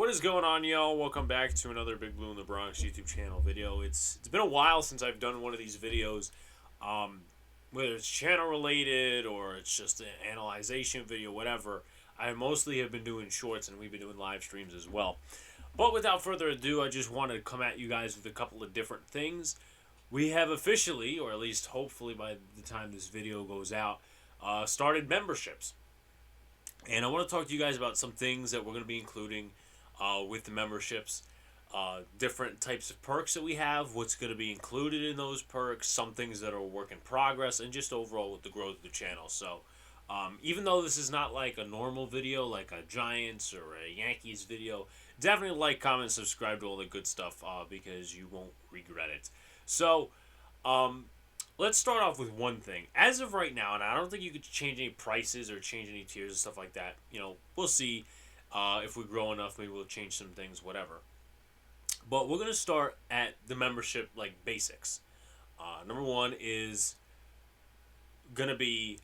What is going on, y'all? Welcome back to another Big Blue in the Bronx YouTube channel video. It's been a while since I've done one of these videos, um, whether it's channel related or it's just an analyzation video, whatever. I mostly have been doing shorts, and we've been doing live streams as well. But without further ado, I just wanted to come at you guys with a couple of different things. We have officially, or at least hopefully by the time this video goes out, started memberships. And I want to talk to you guys about some things that we're going to be including with the memberships, different types of perks that we have, what's going to be included in those perks, some things that are a work in progress, and just overall with the growth of the channel. So even though this is not like a normal video, like a Giants or a Yankees video, definitely like, comment, subscribe to all the good stuff because you won't regret it. So, let's start off with one thing. As of right now, and I don't think you could change any prices or change any tiers and stuff like that. You know, we'll see. If we grow enough, maybe we'll change some things, whatever. But we're going to start at the membership, like, basics. Number one is going to be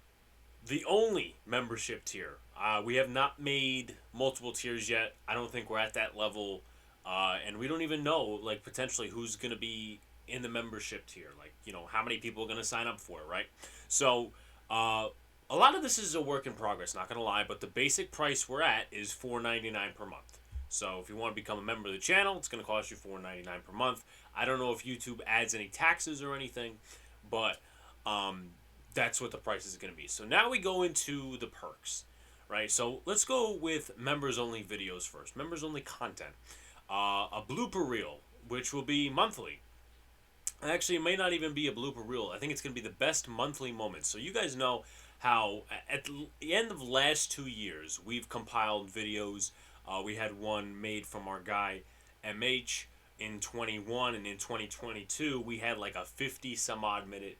the only membership tier. We have not made multiple tiers yet. I don't think we're at that level. And we don't even know, like, potentially who's going to be in the membership tier. Like, you know, how many people are going to sign up for it, right? So, a lot of this is a work in progress, not going to lie, but the basic price we're at is $4.99 per month. So if you want to become a member of the channel, it's going to cost you $4.99 per month. I don't know if YouTube adds any taxes or anything, but that's what the price is going to be. So now we go into the perks, right? So let's go with members-only videos first, members-only content. A blooper reel, which will be monthly. Actually, it may not even be a blooper reel. I think it's going to be the best monthly moments. So you guys know how at the end of the last 2 years, we've compiled videos. We had one made from our guy MH in 21, and in 2022, we had like a 50 some odd minute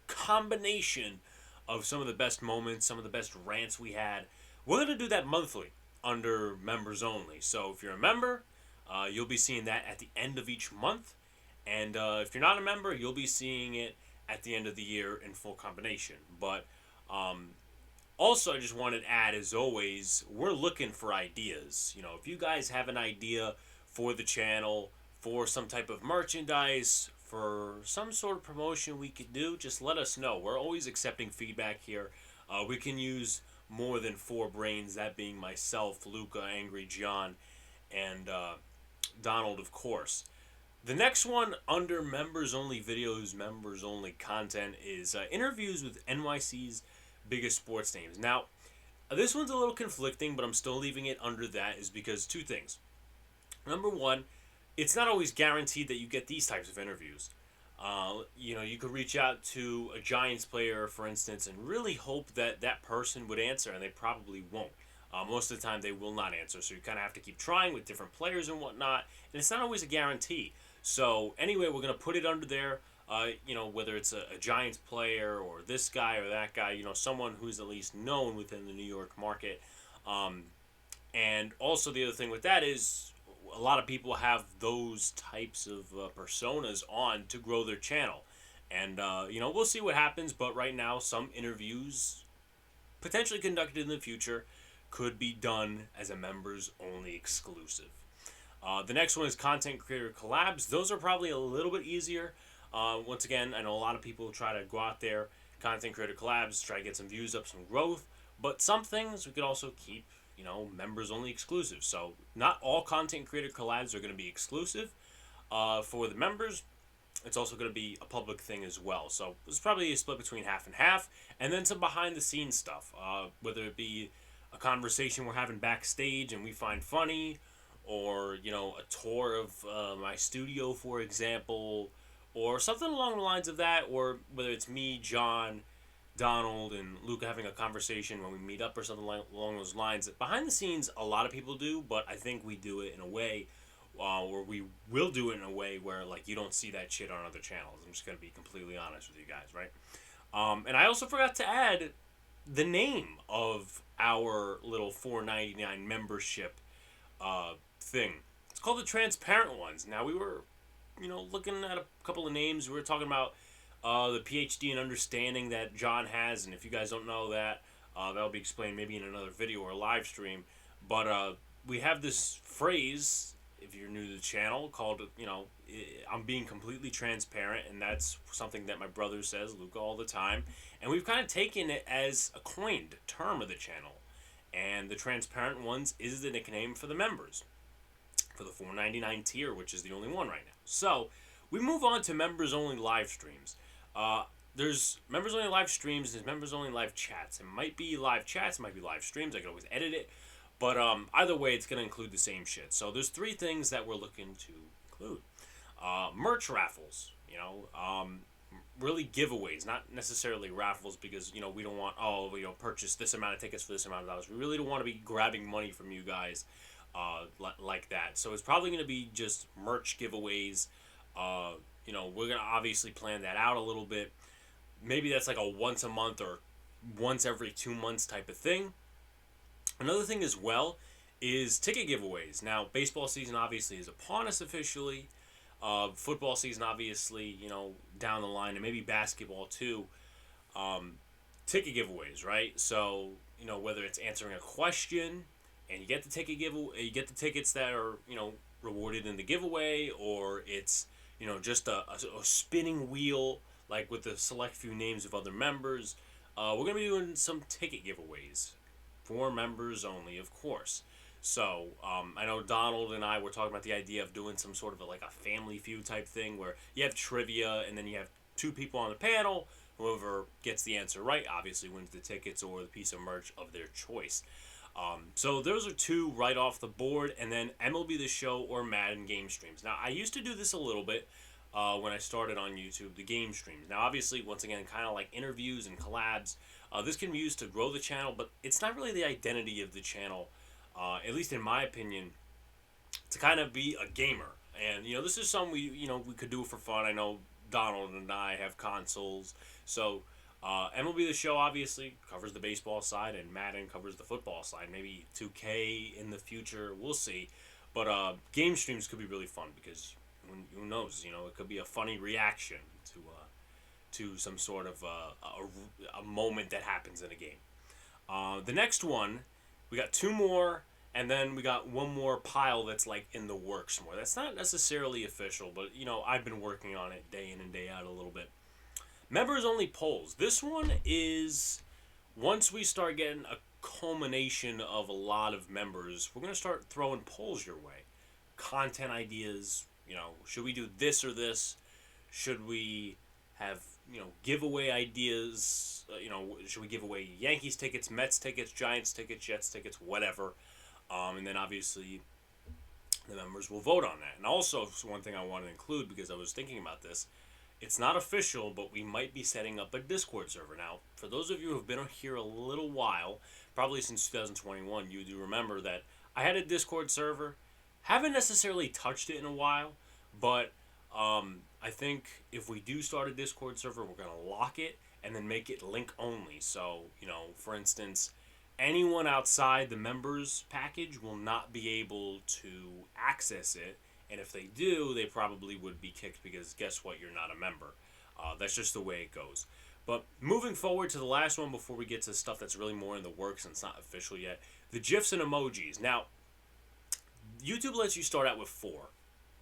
combination of some of the best moments, some of the best rants we had. We're going to do that monthly under members only. So if you're a member, you'll be seeing that at the end of each month. And if you're not a member, you'll be seeing it at the end of the year in full combination. But also, I just wanted to add, as always, we're looking for ideas. You know, if you guys have an idea for the channel, for some type of merchandise, for some sort of promotion we could do, just let us know. We're always accepting feedback here. We can use more than 4 brains, that being myself, Luca, Angry John, and Donald, of course. The next one under members-only videos, members-only content is interviews with NYC's biggest sports names. Now, this one's a little conflicting, but I'm still leaving it under that, is because 2 things. Number one, it's not always guaranteed that you get these types of interviews. You know, you could reach out to a Giants player, for instance, and really hope that that person would answer, and they probably won't. Most of the time, they will not answer, so you kind of have to keep trying with different players and whatnot, and it's not always a guarantee. So anyway, we're going to put it under there, you know, whether it's a Giants player or this guy or that guy, you know, someone who's at least known within the New York market. And also the other thing with that is a lot of people have those types of personas on to grow their channel. And, you know, we'll see what happens, but right now some interviews potentially conducted in the future could be done as a members-only exclusive. The next one is content creator collabs. Those are probably a little bit easier. Once again, I know a lot of people try to go out there, content creator collabs, try to get some views up, some growth. But some things we could also keep, you know, members only exclusive. So not all content creator collabs are going to be exclusive for the members. It's also going to be a public thing as well. So it's probably a split between half and half. And then some behind the scenes stuff, whether it be a conversation we're having backstage and we find funny, or, you know, a tour of my studio, for example, or something along the lines of that, or whether it's me, John, Donald, and Luca having a conversation when we meet up or something along those lines. Behind the scenes, a lot of people do, but I think we do it in a way, or we will do it in a way where, like, you don't see that shit on other channels. I'm just going to be completely honest with you guys, right? And I also forgot to add the name of our little $4.99 membership thing. It's called the Transparent Ones. Now, we were, you know, looking at a couple of names. We were talking about the PhD in understanding that John has, and if you guys don't know that, that'll be explained maybe in another video or live stream. But we have this phrase, if you're new to the channel, called, I'm being completely transparent, and that's something that my brother says, Luca, all the time. And we've kind of taken it as a coined term of the channel. And the transparent ones is the nickname for the members, for the 499 tier, which is the only one right now. So we move on to members only live streams. Uh, there's members only live streams, there's members only live chats. It might be live chats, it might be live streams. I can always edit it, but either way, it's gonna include the same shit. So there's three things that we're looking to include: merch raffles. Really giveaways, not necessarily raffles, because we don't want, purchase this amount of tickets for this amount of dollars. We really don't want to be grabbing money from you guys like that. So it's probably going to be just merch giveaways. We're going to obviously plan that out a little bit. Maybe that's like a once a month or once every 2 months type of thing. Another thing as well is ticket giveaways. Now, baseball season obviously is upon us officially. Football season obviously, down the line, and maybe basketball too. Ticket giveaways, right? So, whether it's answering a question and you get the ticket giveaway, you get the tickets that are, rewarded in the giveaway, or it's, just a spinning wheel, like with the select few names of other members. We're going to be doing some ticket giveaways for members only, of course. So, I know Donald and I were talking about the idea of doing some sort of like a Family Feud type thing where you have trivia and then you have two people on the panel. Whoever gets the answer right obviously wins the tickets or the piece of merch of their choice. So those are two right off the board, and then MLB The Show or Madden game streams. Now, I used to do this a little bit when I started on YouTube, the game streams. Now, obviously, once again, kind of like interviews and collabs, this can be used to grow the channel, but it's not really the identity of the channel, at least in my opinion, to kind of be a gamer. And, this is something we could do for fun. I know Donald and I have consoles, so MLB The Show obviously covers the baseball side, and Madden covers the football side. Maybe 2K in the future, we'll see. But game streams could be really fun because who knows? It could be a funny reaction to some sort of a moment that happens in a game. The next one, we got two more, and then we got one more pile that's like in the works more. That's not necessarily official, but I've been working on it day in and day out a little bit. Members only polls. This one is, once we start getting a culmination of a lot of members, we're going to start throwing polls your way. Content ideas, should we do this or this? Should we have, giveaway ideas? Should we give away Yankees tickets, Mets tickets, Giants tickets, Jets tickets, whatever? And then obviously the members will vote on that. And also, one thing I want to include, because I was thinking about this, it's not official, but we might be setting up a Discord server. Now, for those of you who have been here a little while, probably since 2021, you do remember that I had a Discord server. Haven't necessarily touched it in a while, but I think if we do start a Discord server, we're going to lock it and then make it link only. So, for instance, anyone outside the members package will not be able to access it. And if they do, they probably would be kicked because guess what? You're not a member. That's just the way it goes. But moving forward to the last one before we get to stuff that's really more in the works and it's not official yet, the GIFs and emojis. Now, YouTube lets you start out with 4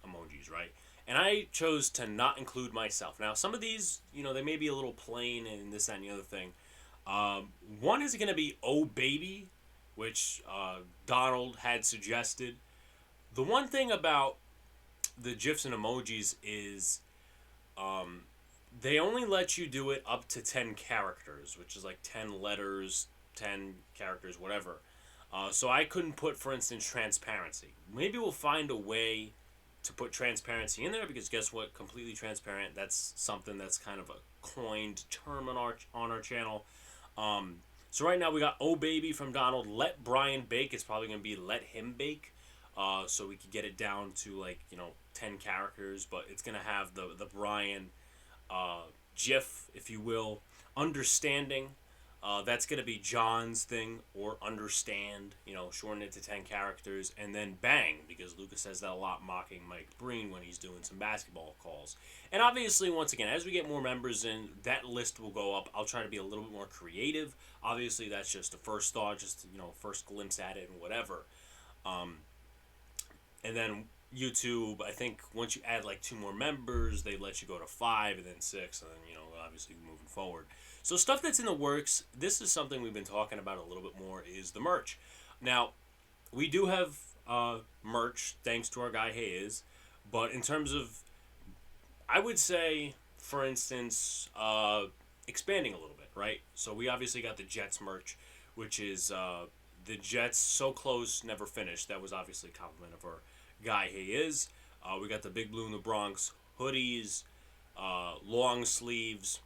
emojis, right? And I chose to not include myself. Now, some of these, they may be a little plain and this, that, and the other thing. One is going to be Oh Baby, which Donald had suggested. The one thing about the GIFs and emojis is they only let you do it up to 10 characters, which is like 10 letters, 10 characters, whatever. So I couldn't put, for instance, transparency. Maybe we'll find a way to put transparency in there because guess what? Completely transparent, that's something that's kind of a coined term on our channel. So right now we got Oh Baby from Donald. Let Brian bake. It's probably going to be Let Him Bake. So we could get it down to 10 characters, but it's going to have the Brian GIF, if you will. Understanding, that's going to be John's thing, or understand, shorten it to 10 characters. And then Bang, because Lucas says that a lot, mocking Mike Breen when he's doing some basketball calls. And obviously, once again, as we get more members in, that list will go up. I'll try to be a little bit more creative. Obviously, that's just a first thought, just, first glimpse at it and whatever. And then YouTube, I think once you add like two more members, they let you go to five and then six, and then obviously moving forward. So stuff that's in the works. This is something we've been talking about a little bit more is the merch. Now we do have merch thanks to our guy Hayes, but in terms of, I would say, for instance, expanding a little bit, right? So we obviously got the Jets merch, which is the Jets so close, never finished. That was obviously a compliment of our guy he is. We got the Big Blue in the Bronx hoodies, long sleeves,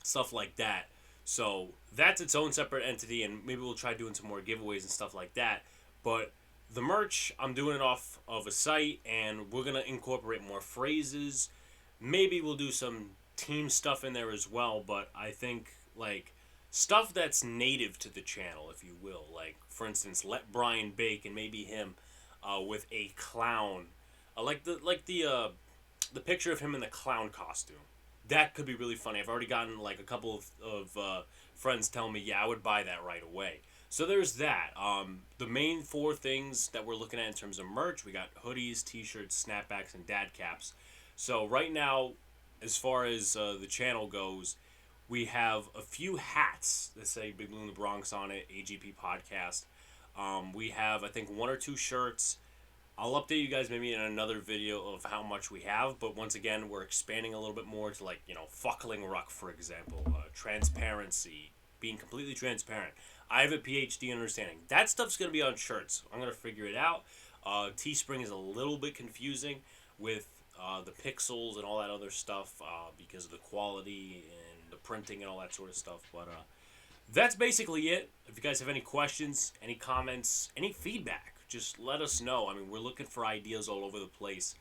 stuff like that. So that's its own separate entity, and maybe we'll try doing some more giveaways and stuff like that. But the merch, I'm doing it off of a site, and we're gonna incorporate more phrases. Maybe we'll do some team stuff in there as well. But I think like stuff that's native to the channel, if you will. Like for instance, let Brian bake, and maybe him with a clown, the picture of him in the clown costume. That could be really funny. I've already gotten like a couple of friends telling me, yeah, I would buy that right away. So there's that. The main four things that we're looking at in terms of merch, we got hoodies, t-shirts, snapbacks, and dad caps. So right now, as far as the channel goes, we have a few hats that say Big Blue in the Bronx on it, AGP Podcast. We have, I think, one or two shirts. I'll update you guys maybe in another video of how much we have, but once again, we're expanding a little bit more to like, fuckling ruck, for example, transparency, being completely transparent. I have a PhD in understanding. That stuff's going to be on shirts. I'm going to figure it out. Teespring is a little bit confusing with the pixels and all that other stuff because of the quality and the printing and all that sort of stuff, but that's basically it. If you guys have any questions, any comments, any feedback, just let us know. I mean, we're looking for ideas all over the place.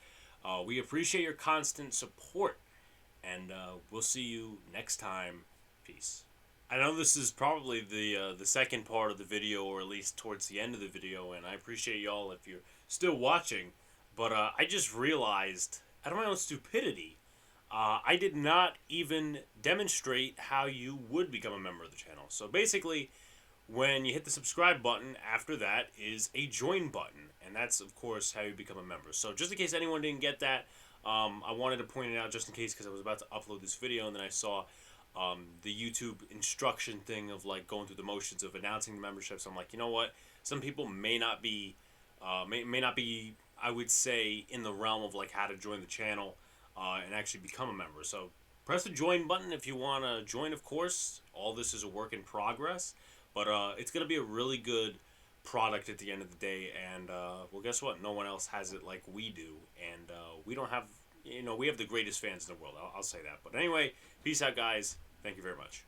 We appreciate your constant support, and we'll see you next time. Peace. I know this is probably the second part of the video, or at least towards the end of the video, and I appreciate y'all if you're still watching. But I just realized, out of my own stupidity, I did not even demonstrate how you would become a member of the channel. So basically, when you hit the subscribe button, after that is a join button. And that's, of course, how you become a member. So just in case anyone didn't get that, I wanted to point it out just in case, because I was about to upload this video and then I saw the YouTube instruction thing of like going through the motions of announcing the membership. So I'm like, you know what? Some people may not be, I would say, in the realm of like how to join the channel. And actually become a member. So press the join button if you want to join, of course. All this is a work in progress, but it's going to be a really good product at the end of the day. And well, guess what? No one else has it like we do, and we don't have, we have the greatest fans in the world. I'll say that. But anyway, peace out, guys. Thank you very much.